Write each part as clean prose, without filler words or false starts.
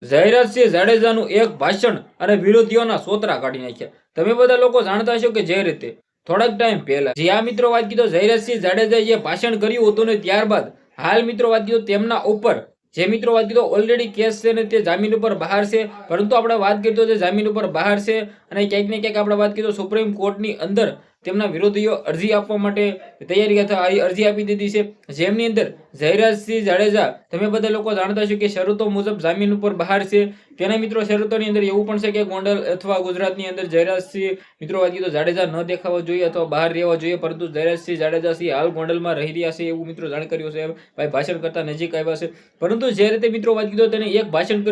જયરાજસિંહ જાડેજાનું એક ભાષણ અને વિરોધીઓના સોતરા કાઢી નાખ્યા. તમે બધા લોકો જાણતા હશો કે જે રીતે થોડાક ટાઈમ પહેલા જે આ મિત્રો વાત કીધો જયરાજસિંહ જાડેજાએ જે ભાષણ કર્યું હતું ને ત્યારબાદ હાલ મિત્રો વાત કીધો તેમના ઉપર જે મિત્રો વાત કીધો ઓલરેડી કેસ છે ને તે જામીન ઉપર બહાર છે. પરંતુ આપણે વાત કરીએ તો જે જામીન ઉપર બહાર છે અને ક્યાંક ને ક્યાંક આપણે વાત કરીએ તો સુપ્રીમ કોર્ટની અંદર તેમના વિરોધીઓ અરજી આપવા માટે તૈયારી અથવા અરજી આપી દીધી છે. જેમની અંદર જયરાજસિંહ જાડેજા તમે બધા લોકો જાણતા છો કે શરતો મુજબ જામીન ઉપર બહાર છે. તેના મિત્રો શરતોની અંદર એવું પણ છે કે ગોંડલ અથવા ગુજરાતની અંદર જયરાજસિંહ મિત્રો વાત કીધો જાડેજા ન દેખાવા જોઈએ અથવા બહાર રહેવા જોઈએ. પરંતુ જયરાજસિંહ જાડેજા સિંહ હાલ ગોંડલમાં રહી રહ્યા છે એવું મિત્રો જાણકારીઓ છે. ભાઈ ભાષણ કરતા નજીક આવ્યા છે. પરંતુ જે રીતે મિત્રો વાત કીધો તેને એક ભાષણ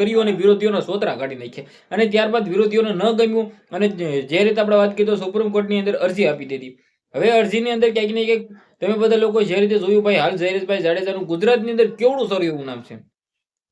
કર્યું અને વિરોધીઓના સોતરા કાઢી નાખ્યા અને ત્યારબાદ વિરોધીઓને ન ગમ્યું અને જે રીતે આપણે વાત કરીએ તો સુપ્રીમ કોર્ટની અંદર અરજી આપી દીધી. હવે અરજીની અંદર ક્યાંક ને ક્યાંક તમે બધા લોકો જે રીતે જોયું ભાઈ હાલ જયરાજભાઈ જાડેજાનું ગુજરાતની અંદર કેવડું સારું એવું નામ છે.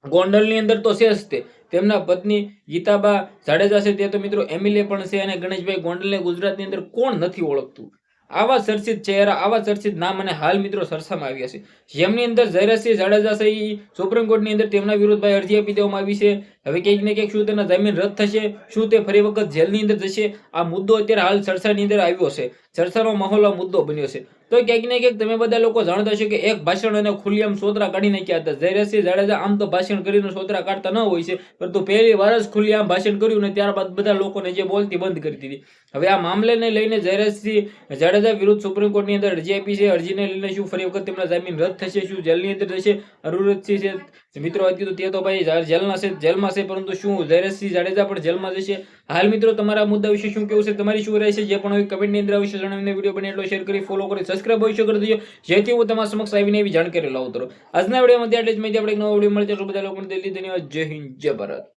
ગોંડલની અંદર તો છે જ તે તેમના પત્ની ગીતાબા જાડેજા છે તે તો મિત્રો એમએલએ પણ છે અને ગણેશભાઈ ગોંડલને ગુજરાતની અંદર કોણ નથી ઓળખતું. આવા ચર્ચિત ચહેરા આવા ચર્ચિત નામ અને હાલ મિત્રો સરસામાં આવ્યા છે. જેમની અંદર જયરાજસિંહ જાડેજા છે એ સુપ્રીમ કોર્ટની અંદર તેમના વિરુદ્ધ ભાઈ અરજી આપી દેવામાં આવી છે. હવે ક્યાંક ને ક્યાંક શું તેના જામીન રદ થશે, શું તે ફરી વખત જેલની અંદર જશે, આ મુદ્દો અત્યારે હાલ ચર્ચાની અંદર આવ્યો છે. ચર્ચાનો માહોલ આ મુદ્દો બન્યો છે. તો ક્યાંક ને ક્યાંક તમે બધા લોકો જાણતા છો કે એક ભાષણ અને ખુલ્લેઆમ સોતરા કાઢી નાખ્યા હતા. જયરાજસિંહ જાડેજા આમ તો ભાષણ કરીને સોતરા કાઢતા ન હોય છે, પરંતુ પહેલી વાર જ ખુલ્લેઆમ ભાષણ કર્યું ને ત્યારબાદ બધા લોકોને જે બોલતી બંધ કરી દીધી. હવે આ મામલાને લઈને જયરાજસિંહ જાડેજા વિરુદ્ધ સુપ્રીમ કોર્ટની અંદર અરજી આપી છે. અરજીને લઈને શું ફરી વખત તેમના જામીન રદ થશે, શું જેલની અંદર જશે? અરુરતસિંહ છે મિત્રો વાત કીધું તે તો ભાઈ જેલમાં છે, પરંતુ શું જયરાજસિંહ જાડેજા પણ જેલમાં જશે? હાલ મિત્રો તમારા મુદ્દા વિશે શું કેવું છે, તમારી શું રહેશે, જે પણ હોય કમેન્ટની અંદર અવશ્ય જણાવીને વિડીયો બને એટલો શેર કરી ફોલો કરી સબસ્ક્રાઇબ અવશ્ય કરી દેજો, જેથી હું તમારા સમક્ષ આવીને એવી જાણકારી લાવતો રહું. આજના વિડીયોમાં આટલી જ માહિતી. આપણે એક નવો વિડીયો મળે ત્યાં બધા લોકોને દિલથી ધન્યવાદ. જય હિન્દ, જય ભારત.